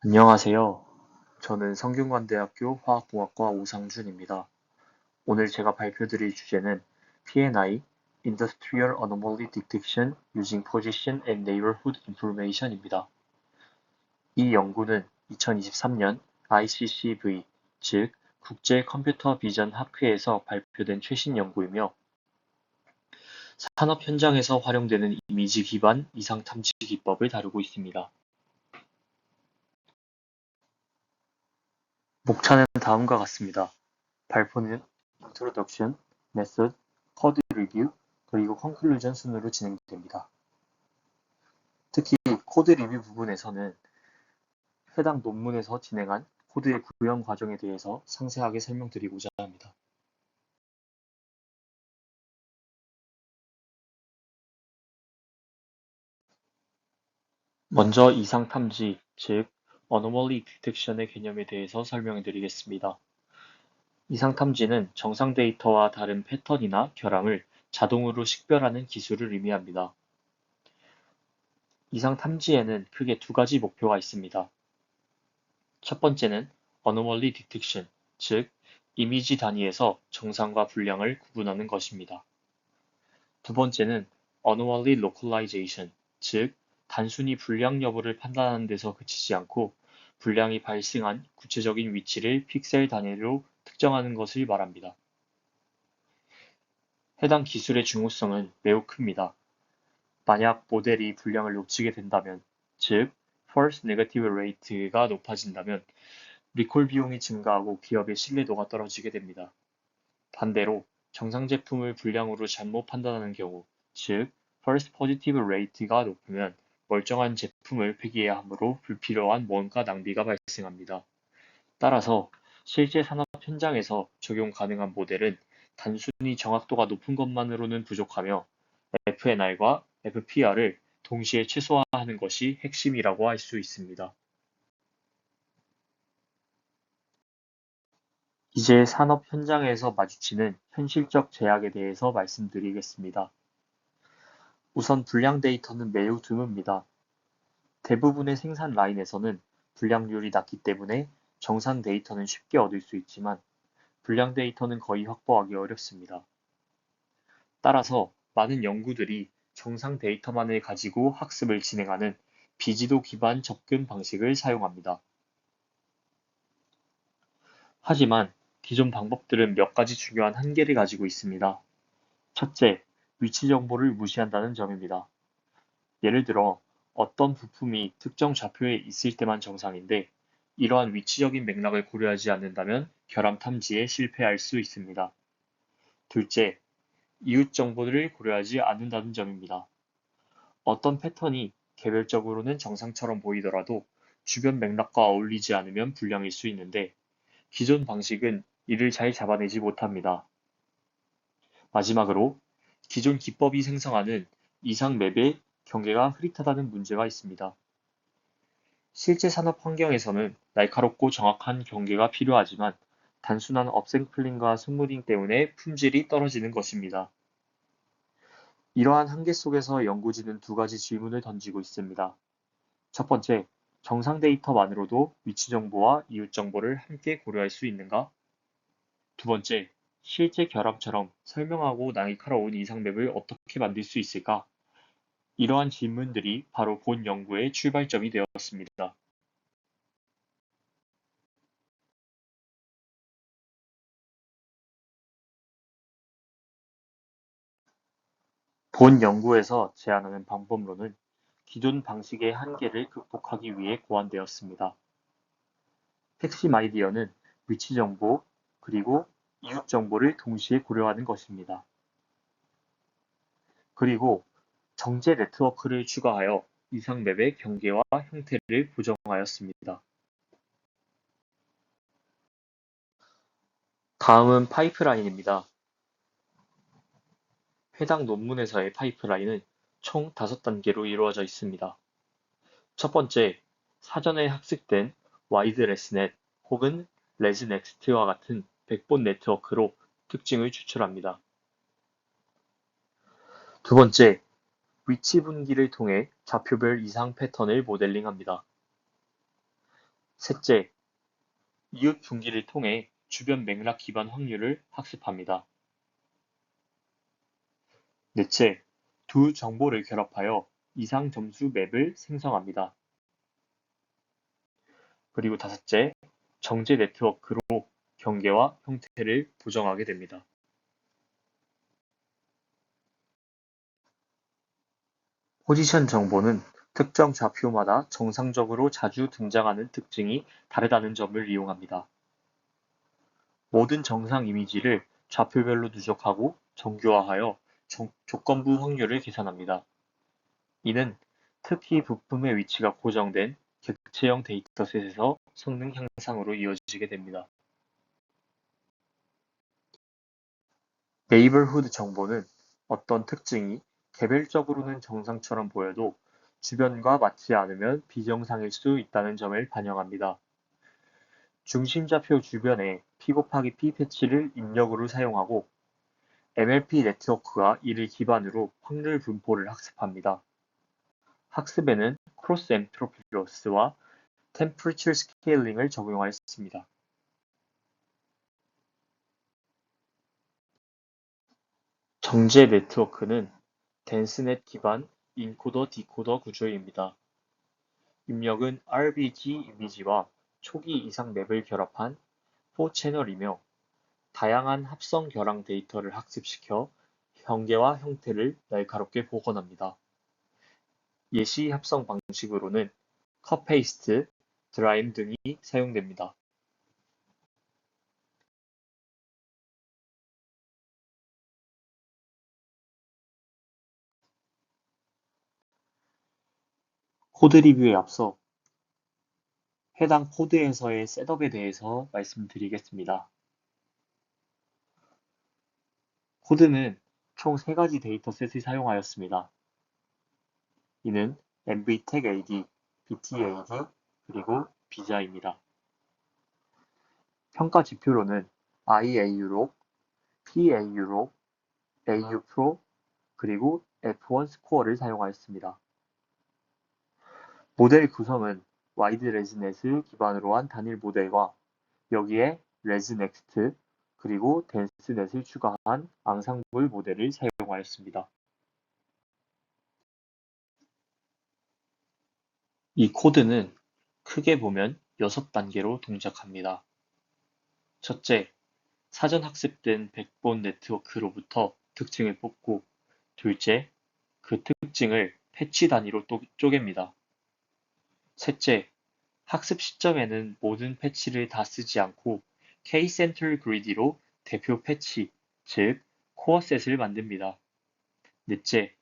안녕하세요. 저는 성균관대학교 화학공학과 오상준입니다. 오늘 제가 발표드릴 주제는 P&I, Industrial Anomaly Detection Using Position and Neighborhood Information입니다. 이 연구는 2023년 ICCV, 즉 국제 컴퓨터 비전 학회에서 발표된 최신 연구이며 산업 현장에서 활용되는 이미지 기반 이상 탐지 기법을 다루고 있습니다. 목차는 다음과 같습니다. 발표는 Introduction, Method, Code Review, 그리고 Conclusion 순으로 진행됩니다. 특히 코드 리뷰 부분에서는 해당 논문에서 진행한 코드의 구현 과정에 대해서 상세하게 설명드리고자 합니다. 먼저 이상 탐지, 즉 Anomaly Detection의 개념에 대해서 설명드리겠습니다. 이상 탐지는 정상 데이터와 다른 패턴이나 결함을 자동으로 식별하는 기술을 의미합니다. 이상 탐지에는 크게 두 가지 목표가 있습니다. 첫 번째는 Anomaly Detection, 즉 이미지 단위에서 정상과 불량을 구분하는 것입니다. 두 번째는 Anomaly Localization, 즉 단순히 불량 여부를 판단하는 데서 그치지 않고 불량이 발생한 구체적인 위치를 픽셀 단위로 특정하는 것을 말합니다. 해당 기술의 중요성은 매우 큽니다. 만약 모델이 불량을 놓치게 된다면, 즉 False Negative Rate가 높아진다면 리콜 비용이 증가하고 기업의 신뢰도가 떨어지게 됩니다. 반대로 정상 제품을 불량으로 잘못 판단하는 경우, 즉 False Positive Rate가 높으면 멀쩡한 제품을 폐기해야 하므로 불필요한 원가 낭비가 발생합니다. 따라서 실제 산업 현장에서 적용 가능한 모델은 단순히 정확도가 높은 것만으로는 부족하며 FNR과 FPR을 동시에 최소화하는 것이 핵심이라고 할 수 있습니다. 이제 산업 현장에서 마주치는 현실적 제약에 대해서 말씀드리겠습니다. 우선 불량 데이터는 매우 드뭅니다. 대부분의 생산 라인에서는 불량률이 낮기 때문에 정상 데이터는 쉽게 얻을 수 있지만 불량 데이터는 거의 확보하기 어렵습니다. 따라서 많은 연구들이 정상 데이터만을 가지고 학습을 진행하는 비지도 기반 접근 방식을 사용합니다. 하지만 기존 방법들은 몇 가지 중요한 한계를 가지고 있습니다. 첫째, 위치 정보를 무시한다는 점입니다. 예를 들어 어떤 부품이 특정 좌표에 있을 때만 정상인데 이러한 위치적인 맥락을 고려하지 않는다면 결함 탐지에 실패할 수 있습니다. 둘째, 이웃 정보를 고려하지 않는다는 점입니다. 어떤 패턴이 개별적으로는 정상처럼 보이더라도 주변 맥락과 어울리지 않으면 불량일 수 있는데 기존 방식은 이를 잘 잡아내지 못합니다. 마지막으로 기존 기법이 생성하는 이상 맵의 경계가 흐릿하다는 문제가 있습니다. 실제 산업 환경에서는 날카롭고 정확한 경계가 필요하지만 단순한 업샘플링과 스무딩 때문에 품질이 떨어지는 것입니다. 이러한 한계 속에서 연구진은 두 가지 질문을 던지고 있습니다. 첫 번째, 정상 데이터만으로도 위치 정보와 이웃 정보를 함께 고려할 수 있는가? 두 번째, 실제 결함처럼 설명하고 날카로운 이상 맵을 어떻게 만들 수 있을까? 이러한 질문들이 바로 본 연구의 출발점이 되었습니다. 본 연구에서 제안하는 방법론은 기존 방식의 한계를 극복하기 위해 고안되었습니다. 핵심 아이디어는 위치 정보 그리고 이웃 정보를 동시에 고려하는 것입니다. 그리고 정제 네트워크를 추가하여 이상 맵의 경계와 형태를 보정하였습니다. 다음은 파이프라인입니다. 해당 논문에서의 파이프라인은 총 5단계로 이루어져 있습니다. 첫 번째, 사전에 학습된 와이드레스넷 혹은 레즈넥스트와 같은 백본 네트워크로 특징을 추출합니다. 두 번째, 위치 분기를 통해 좌표별 이상 패턴을 모델링합니다. 셋째, 이웃 분기를 통해 주변 맥락 기반 확률을 학습합니다. 넷째, 두 정보를 결합하여 이상 점수 맵을 생성합니다. 그리고 다섯째, 정제 네트워크로 경계와 형태를 보정하게 됩니다. 포지션 정보는 특정 좌표마다 정상적으로 자주 등장하는 특징이 다르다는 점을 이용합니다. 모든 정상 이미지를 좌표별로 누적하고 정교화하여 조건부 확률을 계산합니다. 이는 특히 부품의 위치가 고정된 객체형 데이터셋에서 성능 향상으로 이어지게 됩니다. 네이버후드 정보는 어떤 특징이 개별적으로는 정상처럼 보여도 주변과 맞지 않으면 비정상일 수 있다는 점을 반영합니다. 중심좌표 주변에 P 곱하기 P 패치를 입력으로 사용하고 MLP 네트워크가 이를 기반으로 확률 분포를 학습합니다. 학습에는 크로스 엔트로피 로스와 템퍼리처 스케일링을 적용하였습니다. 정제 네트워크는 덴스넷 기반 인코더 디코더 구조입니다. 입력은 RBG 이미지와 초기 이상 맵을 결합한 4채널이며 다양한 합성 결항 데이터를 학습시켜 경계와 형태를 날카롭게 복원합니다. 예시 합성 방식으로는 컷페이스트, 드라임 등이 사용됩니다. 코드 리뷰에 앞서 해당 코드에서의 셋업에 대해서 말씀드리겠습니다. 코드는 총 3가지 데이터셋을 사용하였습니다. 이는 MVTech-AD, BT-AD, 그리고 비자입니다. 평가 지표로는 IAU로, PAU로, AUPRO, 그리고 F1 스코어를 사용하였습니다. 모델 구성은 와이드 레즈넷을 기반으로 한 단일 모델과 여기에 레즈넥스트 그리고 덴스넷을 추가한 앙상블 모델을 사용하였습니다. 이 코드는 크게 보면 6단계로 동작합니다. 첫째, 사전 학습된 백본 네트워크로부터 특징을 뽑고 둘째, 그 특징을 패치 단위로 쪼갭니다. 셋째, 학습 시점에는 모든 패치를 다 쓰지 않고 K-Center Greedy로 대표 패치, 즉 코어셋을 만듭니다. 넷째,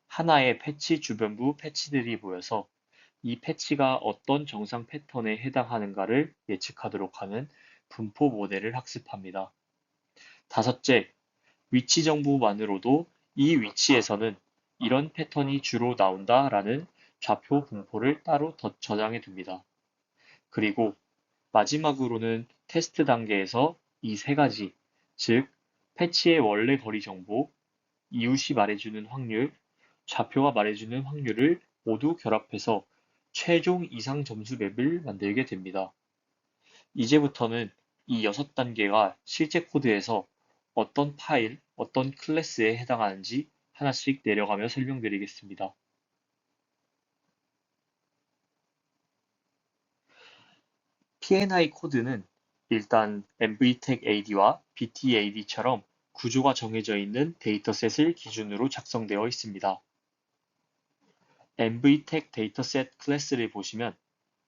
하나의 패치 주변부 패치들이 모여서 이 패치가 어떤 정상 패턴에 해당하는가를 예측하도록 하는 분포 모델을 학습합니다. 다섯째, 위치 정보만으로도 이 위치에서는 이런 패턴이 주로 나온다라는 좌표 분포를 따로 저장해 둡니다. 그리고 마지막으로는 테스트 단계에서 이 3가지, 즉 패치의 원래 거리 정보, 이웃이 말해주는 확률, 좌표가 말해주는 확률을 모두 결합해서 최종 이상 점수 맵을 만들게 됩니다. 이제부터는 이 6단계가 실제 코드에서 어떤 파일, 어떤 클래스에 해당하는지 하나씩 내려가며 설명드리겠습니다. P&I 코드는 일단 MVTech-AD와 BT-AD처럼 구조가 정해져 있는 데이터셋을 기준으로 작성되어 있습니다. MVTech 데이터셋 클래스를 보시면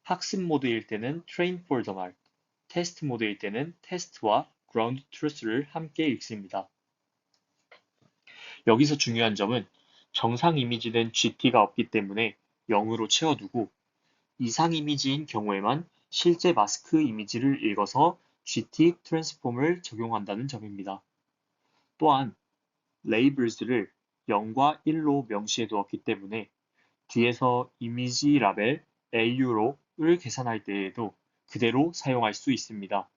학습 모드일 때는 train for the mark, 테스트 모드일 때는 test와 ground truth를 함께 읽습니다. 여기서 중요한 점은 정상 이미지는 GT가 없기 때문에 0으로 채워두고 이상 이미지인 경우에만 실제 마스크 이미지를 읽어서 GT 트랜스폼을 적용한다는 점입니다. 또한 레이블즈를 0과 1로 명시해 두었기 때문에 뒤에서 이미지 라벨 AU로를 계산할 때에도 그대로 사용할 수 있습니다.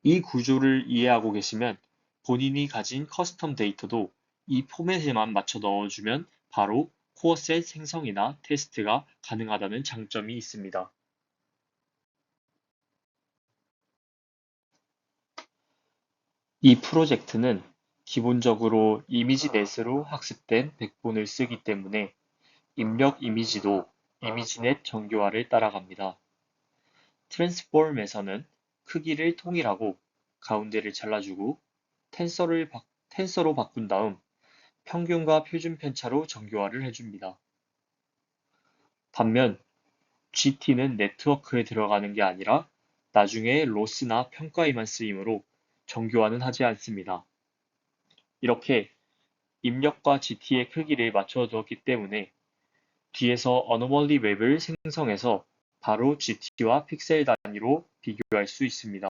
이 구조를 이해하고 계시면 본인이 가진 커스텀 데이터도 이 포맷에만 맞춰 넣어주면 바로 코어셋 생성이나 테스트가 가능하다는 장점이 있습니다. 이 프로젝트는 기본적으로 이미지넷으로 학습된 백본을 쓰기 때문에 입력 이미지도 이미지넷 정교화를 따라갑니다. 트랜스폼에서는 크기를 통일하고 가운데를 잘라주고 텐서로 바꾼 다음 평균과 표준 편차로 정교화를 해줍니다. 반면 GT는 네트워크에 들어가는 게 아니라 나중에 로스나 평가에만 쓰이므로 정교화는 하지 않습니다. 이렇게 입력과 GT의 크기를 맞춰두었기 때문에 뒤에서 어노멀리 맵을 생성해서 바로 GT와 픽셀 단위로 비교할 수 있습니다.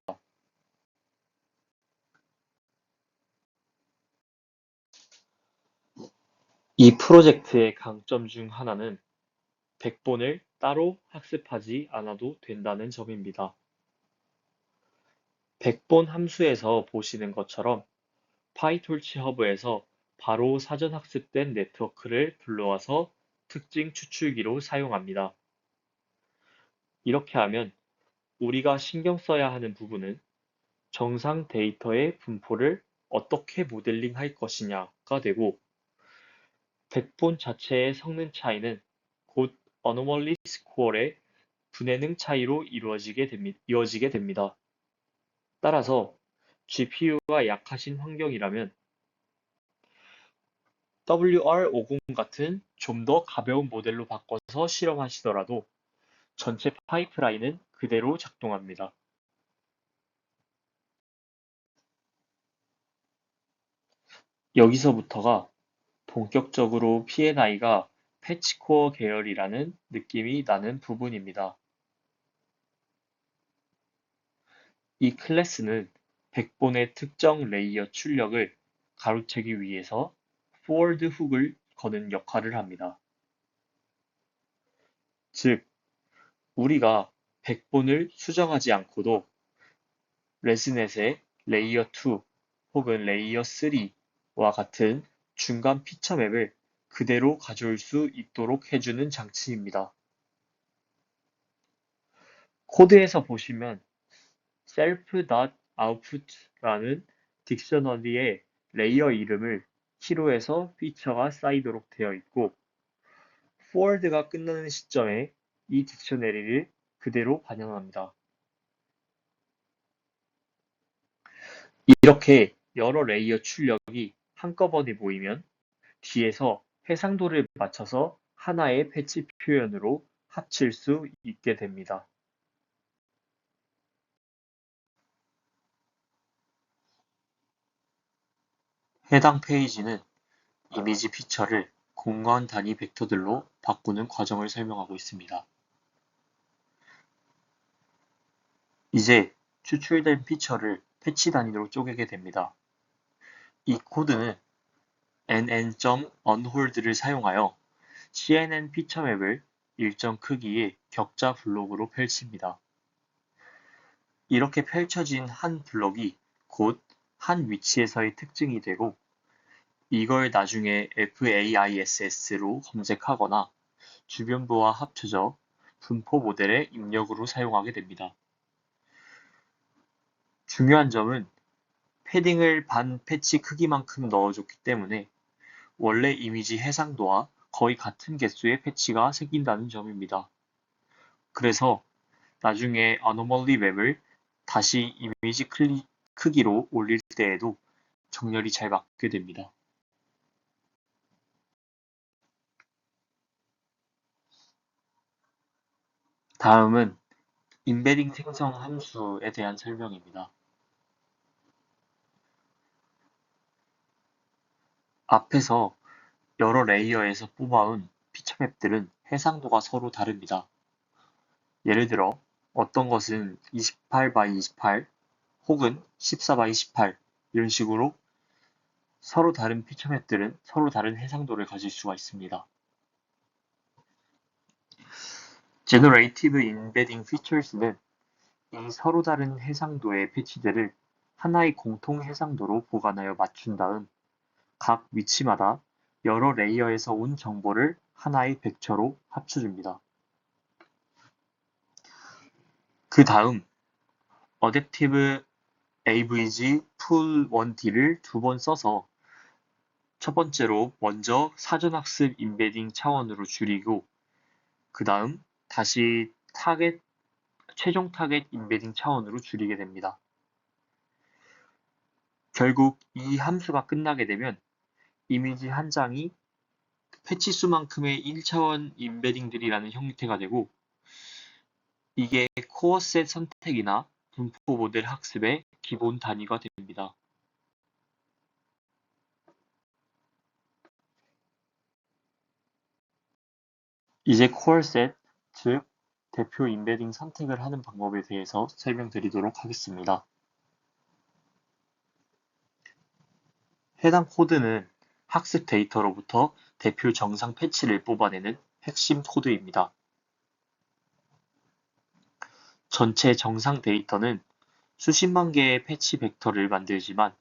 이 프로젝트의 강점 중 하나는 백본을 따로 학습하지 않아도 된다는 점입니다. 백본 함수에서 보시는 것처럼 파이톨치 허브에서 바로 사전 학습된 네트워크를 불러와서 특징 추출기로 사용합니다. 이렇게 하면 우리가 신경 써야 하는 부분은 정상 데이터의 분포를 어떻게 모델링할 것이냐가 되고 백본 자체의 성능 차이는 곧 어노멀리 스코어의 분해능 차이로 이어지게 됩니다. 따라서 GPU가 약하신 환경이라면 WR50 같은 좀 더 가벼운 모델로 바꿔서 실험하시더라도 전체 파이프라인은 그대로 작동합니다. 여기서부터가 본격적으로 P&I가 패치코어 계열이라는 느낌이 나는 부분입니다. 이 클래스는 백본의 특정 레이어 출력을 가로채기 위해서 forward 훅을 거는 역할을 합니다. 즉, 우리가 백본을 수정하지 않고도 레스넷의 레이어 2 혹은 레이어 3와 같은 중간 피처 맵을 그대로 가져올 수 있도록 해주는 장치입니다. 코드에서 보시면 self.output라는 딕셔너리의 레이어 이름을 키로에서 피처가 쌓이도록 되어 있고 forward가 끝나는 시점에 이 딕셔너리를 그대로 반영합니다. 이렇게 여러 레이어 출력이 한꺼번에 모이면 뒤에서 해상도를 맞춰서 하나의 패치 표현으로 합칠 수 있게 됩니다. 해당 페이지는 이미지 피처를 공간 단위 벡터들로 바꾸는 과정을 설명하고 있습니다. 이제 추출된 피처를 패치 단위로 쪼개게 됩니다. 이 코드는 nn.unhold를 사용하여 CNN 피처 맵을 일정 크기의 격자 블록으로 펼칩니다. 이렇게 펼쳐진 한 블록이 곧 한 위치에서의 특징이 되고 이걸 나중에 FAISS로 검색하거나 주변부와 합쳐져 분포 모델의 입력으로 사용하게 됩니다. 중요한 점은 패딩을 반 패치 크기만큼 넣어줬기 때문에 원래 이미지 해상도와 거의 같은 개수의 패치가 생긴다는 점입니다. 그래서 나중에 anomaly 맵을 다시 이미지 크기로 올릴 때에도 정렬이 잘 맞게 됩니다. 다음은 임베딩 생성 함수에 대한 설명입니다. 앞에서 여러 레이어에서 뽑아온 피처맵들은 해상도가 서로 다릅니다. 예를 들어 어떤 것은 28 by 28 혹은 14 by 18 이런 식으로 서로 다른 피처맵들은 서로 다른 해상도를 가질 수가 있습니다. Generative Embedding Features는 이 서로 다른 해상도의 패치들을 하나의 공통 해상도로 보관하여 맞춘 다음 각 위치마다 여러 레이어에서 온 정보를 하나의 벡터로 합쳐줍니다. 그 다음 Adaptive AVG 풀 1D를 두 번 써서 첫 번째로 먼저 사전학습 임베딩 차원으로 줄이고 그 다음 다시 최종 타겟 임베딩 차원으로 줄이게 됩니다. 결국 이 함수가 끝나게 되면 이미지 한 장이 패치 수만큼의 1차원 임베딩들이라는 형태가 되고 이게 코어셋 선택이나 분포 모델 학습의 기본 단위가 됩니다. 이제 코어셋, 즉 대표 임베딩 선택을 하는 방법에 대해서 설명드리도록 하겠습니다. 해당 코드는 학습 데이터로부터 대표 정상 패치를 뽑아내는 핵심 코드입니다. 전체 정상 데이터는 수십만 개의 패치 벡터를 만들지만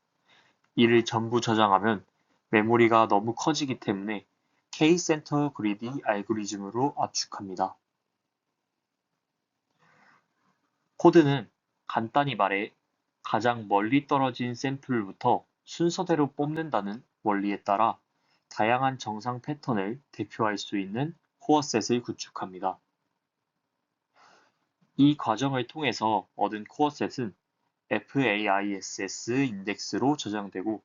이를 전부 저장하면 메모리가 너무 커지기 때문에 K-센터 그리디 알고리즘으로 압축합니다. 코드는 간단히 말해 가장 멀리 떨어진 샘플부터 순서대로 뽑는다는 원리에 따라 다양한 정상 패턴을 대표할 수 있는 코어셋을 구축합니다. 이 과정을 통해서 얻은 코어셋은 FAISS 인덱스로 저장되고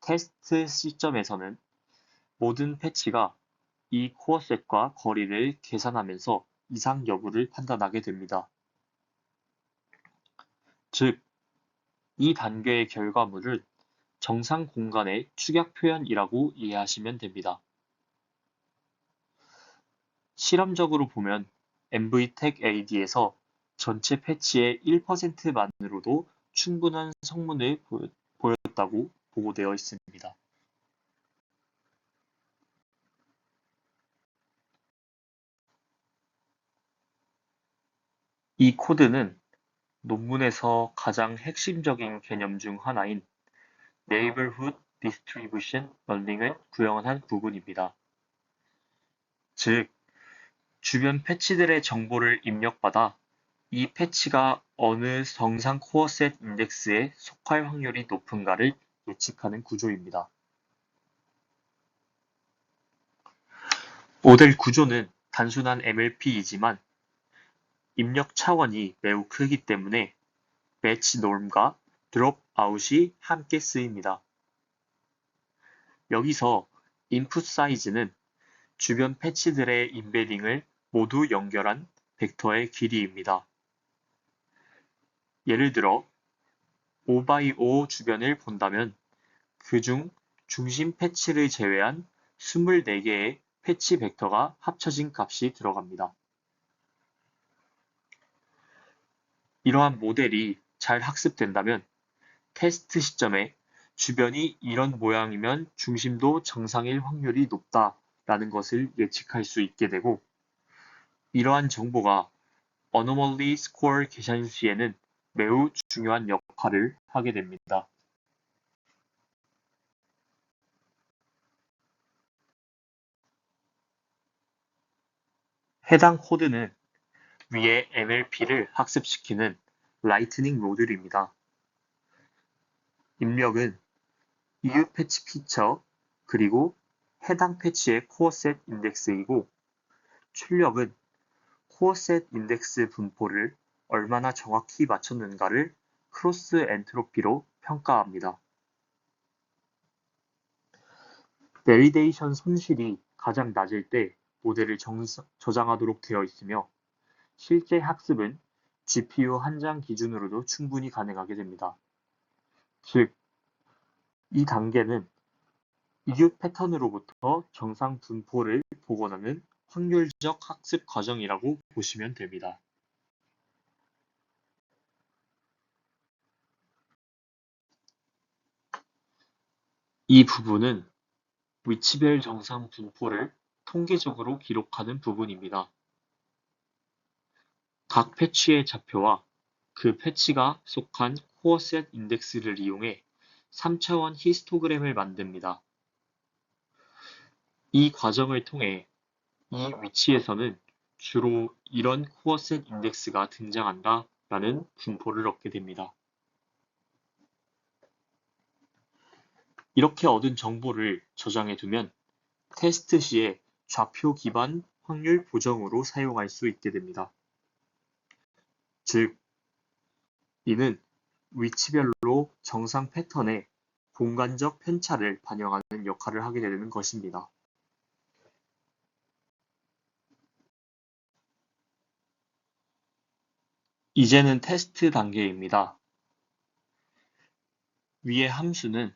테스트 시점에서는 모든 패치가 이 코어셋과 거리를 계산하면서 이상 여부를 판단하게 됩니다. 즉, 이 단계의 결과물을 정상 공간의 축약 표현이라고 이해하시면 됩니다. 실험적으로 보면 MVTech-AD에서 전체 패치의 1%만으로도 충분한 성문을 보였다고 보고되어 있습니다. 이 코드는 논문에서 가장 핵심적인 개념 중 하나인 Neighborhood Distribution Learning을 구현한 부분입니다. 즉, 주변 패치들의 정보를 입력받아 이 패치가 어느 정상 코어셋 인덱스에 속할 확률이 높은가를 예측하는 구조입니다. 모델 구조는 단순한 MLP이지만 입력 차원이 매우 크기 때문에 매치 놈과 드롭 아웃이 함께 쓰입니다. 여기서 인풋 사이즈는 주변 패치들의 임베딩을 모두 연결한 벡터의 길이입니다. 예를 들어 5x5 주변을 본다면 그중 중심 패치를 제외한 24개의 패치 벡터가 합쳐진 값이 들어갑니다. 이러한 모델이 잘 학습된다면 테스트 시점에 주변이 이런 모양이면 중심도 정상일 확률이 높다라는 것을 예측할 수 있게 되고 이러한 정보가 Anomaly Score 계산 시에는 매우 중요한 역할을 하게 됩니다. 해당 코드는 위에 MLP를 학습시키는 라이트닝 모듈입니다. 입력은 이웃 패치 피처 그리고 해당 패치의 코어셋 인덱스이고 출력은 코어셋 인덱스 분포를 얼마나 정확히 맞췄는가를 크로스 엔트로피로 평가합니다. 베리데이션 손실이 가장 낮을 때 모델을 저장하도록 되어 있으며 실제 학습은 GPU 한 장 기준으로도 충분히 가능하게 됩니다. 즉, 이 단계는 이웃 패턴으로부터 정상 분포를 복원하는 확률적 학습 과정이라고 보시면 됩니다. 이 부분은 위치별 정상 분포를 통계적으로 기록하는 부분입니다. 각 패치의 좌표와 그 패치가 속한 코어셋 인덱스를 이용해 3차원 히스토그램을 만듭니다. 이 과정을 통해 이 위치에서는 주로 이런 코어셋 인덱스가 등장한다 라는 분포를 얻게 됩니다. 이렇게 얻은 정보를 저장해 두면 테스트 시에 좌표 기반 확률 보정으로 사용할 수 있게 됩니다. 즉, 이는 위치별로 정상 패턴의 공간적 편차를 반영하는 역할을 하게 되는 것입니다. 이제는 테스트 단계입니다. 위의 함수는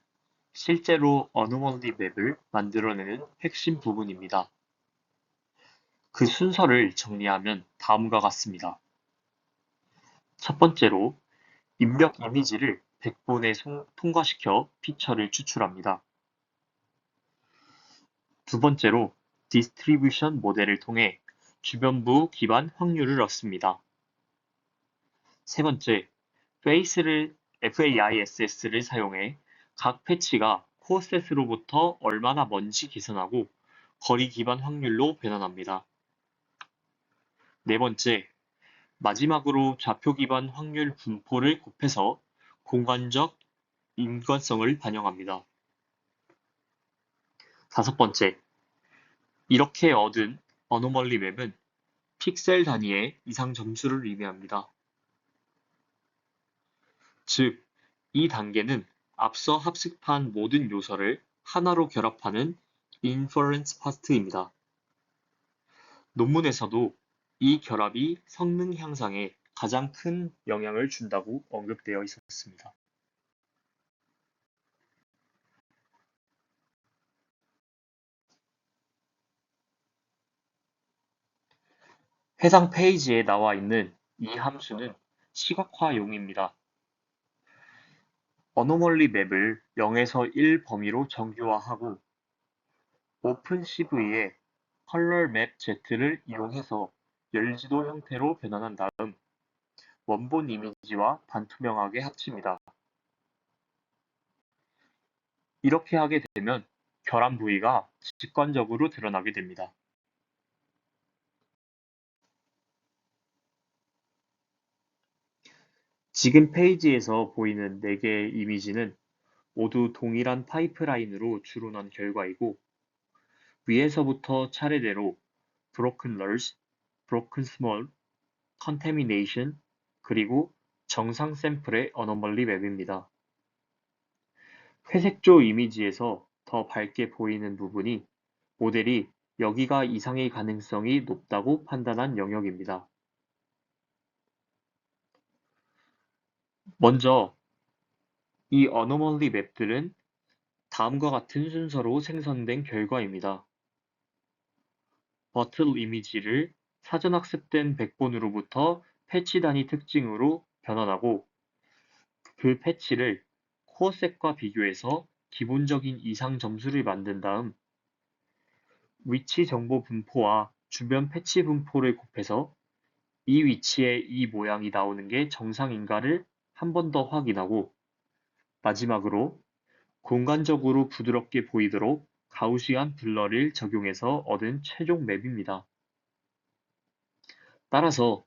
실제로 어노멀리 맵을 만들어내는 핵심 부분입니다. 그 순서를 정리하면 다음과 같습니다. 첫 번째로 입력 이미지를 100번에 통과시켜 피처를 추출합니다. 두 번째로 디스트리뷰션 모델을 통해 주변부 기반 확률을 얻습니다. 세 번째, FAISS를 사용해 각 패치가 코어셋으로부터 얼마나 먼지 계산하고 거리 기반 확률로 변환합니다. 네 번째, 마지막으로 좌표 기반 확률 분포를 곱해서 공간적 인관성을 반영합니다. 다섯 번째, 이렇게 얻은 어노멀리 맵은 픽셀 단위의 이상 점수를 의미합니다. 즉, 이 단계는 앞서 합습한 모든 요소를 하나로 결합하는 인퍼런스 파트입니다. 논문에서도 이 결합이 성능 향상에 가장 큰 영향을 준다고 언급되어 있었습니다. 해당 페이지에 나와 있는 이 함수는 시각화용입니다. 어노멀리 맵을 0에서 1 범위로 정규화하고 오픈CV에 컬러 맵 Z를 이용해서 열지도 형태로 변환한 다음 원본 이미지와 반투명하게 합칩니다. 이렇게 하게 되면 결함 부위가 직관적으로 드러나게 됩니다. 지금 페이지에서 보이는 4개의 이미지는 모두 동일한 파이프라인으로 추론한 결과이고 위에서부터 차례대로 broken large, broken small, contamination, 그리고 정상 샘플의 어노멀리 맵입니다. 회색조 이미지에서 더 밝게 보이는 부분이 모델이 여기가 이상의 가능성이 높다고 판단한 영역입니다. 먼저 이 어노멀리 맵들은 다음과 같은 순서로 생성된 결과입니다. 버틀 이미지를 사전 학습된 100번으로부터 패치 단위 특징으로 변환하고 그 패치를 코어셋과 비교해서 기본적인 이상 점수를 만든 다음 위치 정보 분포와 주변 패치 분포를 곱해서 이 위치에 이 모양이 나오는 게 정상인가를 한 번 더 확인하고 마지막으로 공간적으로 부드럽게 보이도록 가우시안 블러를 적용해서 얻은 최종 맵입니다. 따라서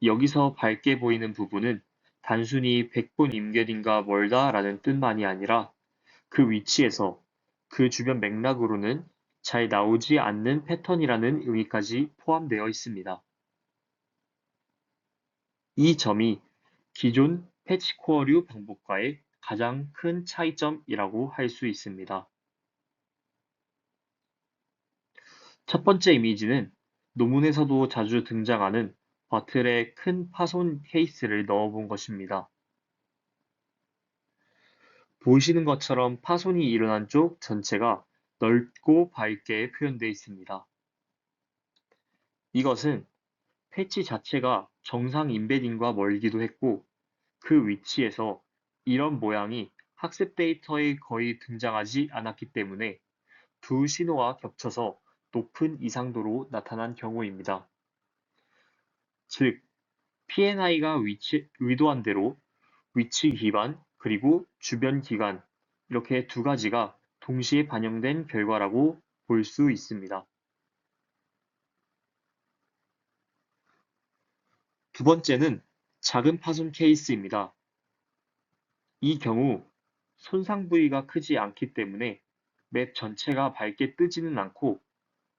여기서 밝게 보이는 부분은 단순히 100분 임계딘가 멀다 라는 뜻만이 아니라 그 위치에서 그 주변 맥락으로는 잘 나오지 않는 패턴이라는 의미까지 포함되어 있습니다. 이 점이 기존 패치코어류 방법과의 가장 큰 차이점이라고 할 수 있습니다. 첫 번째 이미지는 논문에서도 자주 등장하는 버틀의 큰 파손 케이스를 넣어본 것입니다. 보이시는 것처럼 파손이 일어난 쪽 전체가 넓고 밝게 표현되어 있습니다. 이것은 패치 자체가 정상 임베딩과 멀기도 했고 그 위치에서 이런 모양이 학습 데이터에 거의 등장하지 않았기 때문에 두 신호와 겹쳐서 높은 이상도로 나타난 경우입니다. 즉, PNI가 의도한 대로 위치 기반 그리고 주변 기간 이렇게 두 가지가 동시에 반영된 결과라고 볼 수 있습니다. 두 번째는 작은 파손 케이스입니다. 이 경우 손상 부위가 크지 않기 때문에 맵 전체가 밝게 뜨지는 않고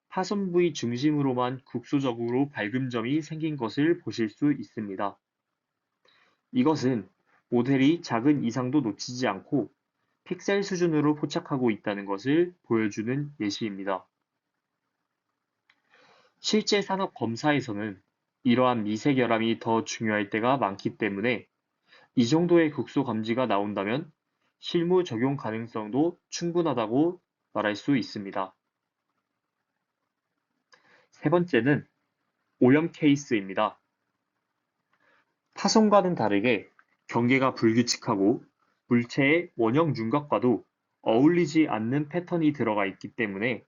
파손 부위 중심으로만 국소적으로 밝은 점이 생긴 것을 보실 수 있습니다. 이것은 모델이 작은 이상도 놓치지 않고 픽셀 수준으로 포착하고 있다는 것을 보여주는 예시입니다. 실제 산업 검사에서는 이러한 미세 결함이 더 중요할 때가 많기 때문에 이 정도의 국소 감지가 나온다면 실무 적용 가능성도 충분하다고 말할 수 있습니다. 세 번째는 오염 케이스입니다. 파손과는 다르게 경계가 불규칙하고 물체의 원형 윤곽과도 어울리지 않는 패턴이 들어가 있기 때문에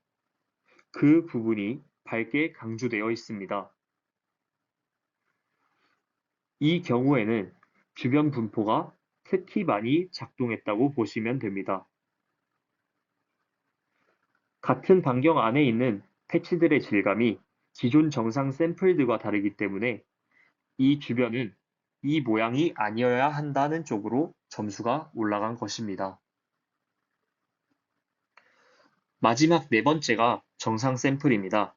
그 부분이 밝게 강조되어 있습니다. 이 경우에는 주변 분포가 특히 많이 작동했다고 보시면 됩니다. 같은 반경 안에 있는 패치들의 질감이 기존 정상 샘플들과 다르기 때문에 이 주변은 이 모양이 아니어야 한다는 쪽으로 점수가 올라간 것입니다. 마지막 네 번째가 정상 샘플입니다.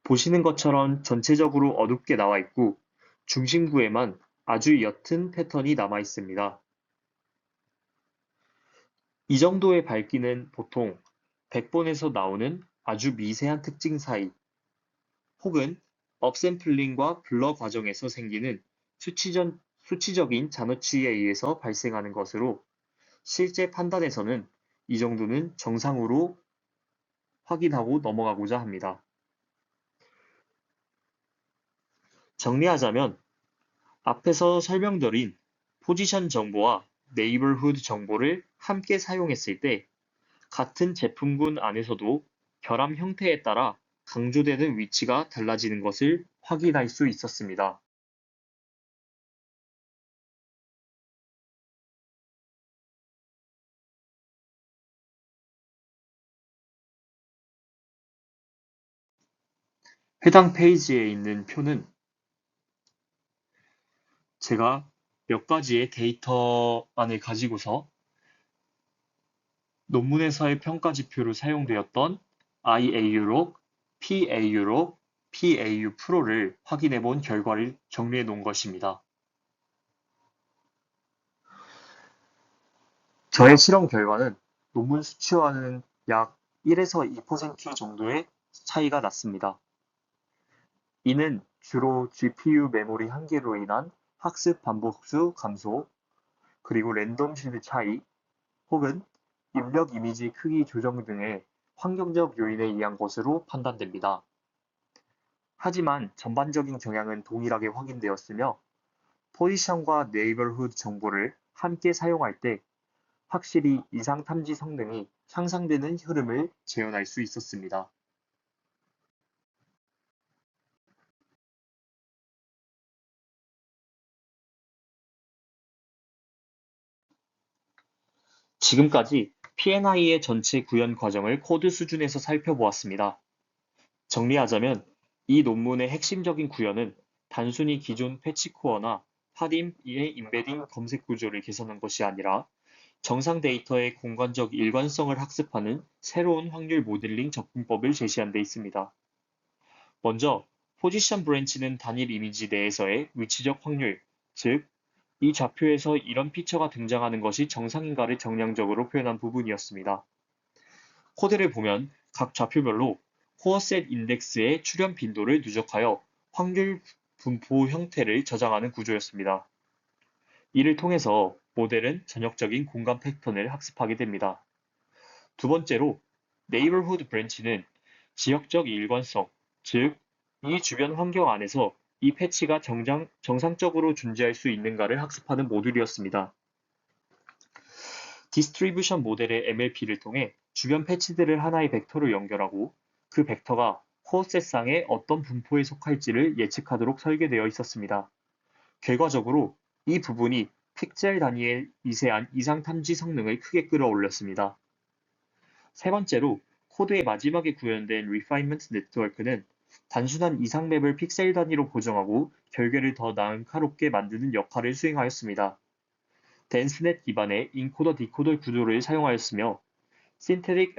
보시는 것처럼 전체적으로 어둡게 나와 있고 중심부에만 아주 옅은 패턴이 남아 있습니다. 이 정도의 밝기는 보통 백본에서 나오는 아주 미세한 특징 사이 혹은 업샘플링과 블러 과정에서 생기는 수치적인 잔어치에 의해서 발생하는 것으로 실제 판단에서는 이 정도는 정상으로 확인하고 넘어가고자 합니다. 정리하자면 앞에서 설명드린 포지션 정보와 네이버후드 정보를 함께 사용했을 때 같은 제품군 안에서도 결함 형태에 따라 강조되는 위치가 달라지는 것을 확인할 수 있었습니다. 해당 페이지에 있는 표는 제가 몇 가지의 데이터만을 가지고서 논문에서의 평가 지표로 사용되었던 IAU록, PAU록, PAU 프로를 확인해 본 결과를 정리해 놓은 것입니다. 저의 실험 결과는 논문 수치와는 약 1에서 2% 정도의 차이가 났습니다. 이는 주로 GPU 메모리 한계로 인한 학습 반복수 감소, 그리고 랜덤 실드 차이, 혹은 입력 이미지 크기 조정 등의 환경적 요인에 의한 것으로 판단됩니다. 하지만 전반적인 경향은 동일하게 확인되었으며 포지션과 네이버후드 정보를 함께 사용할 때 확실히 이상 탐지 성능이 향상되는 흐름을 재현할 수 있었습니다. 지금까지 PNI의 전체 구현 과정을 코드 수준에서 살펴보았습니다. 정리하자면 이 논문의 핵심적인 구현은 단순히 기존 패치코어나 파딤의 임베딩 검색 구조를 개선한 것이 아니라 정상 데이터의 공간적 일관성을 학습하는 새로운 확률 모델링 접근법을 제시한 데 있습니다. 먼저 포지션 브랜치는 단일 이미지 내에서의 위치적 확률, 즉, 이 좌표에서 이런 피처가 등장하는 것이 정상인가를 정량적으로 표현한 부분이었습니다. 코드를 보면 각 좌표별로 코어셋 인덱스의 출현 빈도를 누적하여 확률 분포 형태를 저장하는 구조였습니다. 이를 통해서 모델은 전역적인 공간 패턴을 학습하게 됩니다. 두 번째로 네이버후드 브랜치는 지역적 일관성, 즉, 이 주변 환경 안에서 이 패치가 정상적으로 존재할 수 있는가를 학습하는 모듈이었습니다. 디스트리뷰션 모델의 MLP를 통해 주변 패치들을 하나의 벡터로 연결하고 그 벡터가 코어셋상의 어떤 분포에 속할지를 예측하도록 설계되어 있었습니다. 결과적으로 이 부분이 픽셀 단위의 미세한 이상 탐지 성능을 크게 끌어올렸습니다. 세 번째로 코드의 마지막에 구현된 Refinement Network는 단순한 이상 맵을 픽셀 단위로 보정하고 결계를 더 날카롭게 만드는 역할을 수행하였습니다. 덴스넷 기반의 인코더 디코더 구조를 사용하였으며 신테틱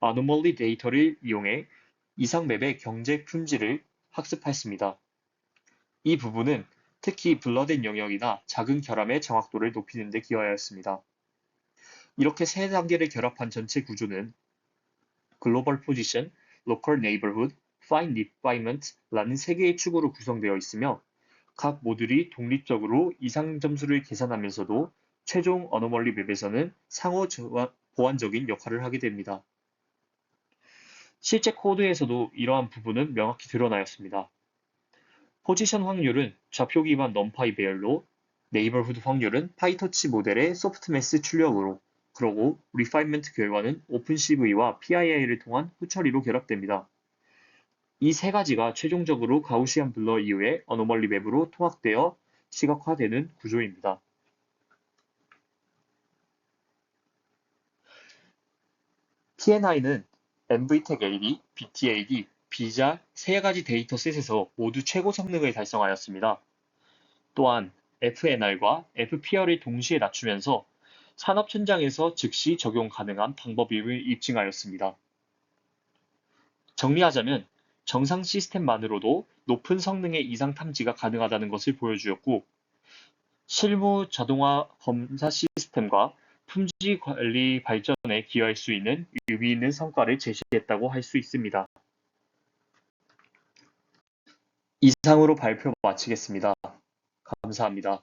아노멀리 데이터를 이용해 이상맵의 경제 품질을 학습했습니다. 이 부분은 특히 블러된 영역이나 작은 결함의 정확도를 높이는 데 기여하였습니다. 이렇게 세 단계를 결합한 전체 구조는 글로벌 포지션, 로컬 네이버후드, 파인 리파이먼트라는 세 개의 축으로 구성되어 있으며 각 모듈이 독립적으로 이상 점수를 계산하면서도 최종 어노멀리 맵에서는 상호 보완적인 역할을 하게 됩니다. 실제 코드에서도 이러한 부분은 명확히 드러나였습니다. 포지션 확률은 좌표 기반 넘파이 배열로, 네이버후드 확률은 파이터치 모델의 소프트매스 출력으로, 그러고 리파인먼트 결과는 오픈CV와 PII를 통한 후처리로 결합됩니다. 이 세 가지가 최종적으로 가우시안 블러 이후의 어노멀리 맵으로 통합되어 시각화되는 구조입니다. PNI는 MVTech AD, BTAD, 비자 세 가지 데이터셋에서 모두 최고 성능을 달성하였습니다. 또한 FNR과 FPR을 동시에 낮추면서 산업 현장에서 즉시 적용 가능한 방법임을 입증하였습니다. 정리하자면 정상 시스템만으로도 높은 성능의 이상 탐지가 가능하다는 것을 보여주었고, 실무 자동화 검사 시스템과 품질 관리 발전에 기여할 수 있는 의미 있는 성과를 제시했다고 할 수 있습니다. 이상으로 발표 마치겠습니다. 감사합니다.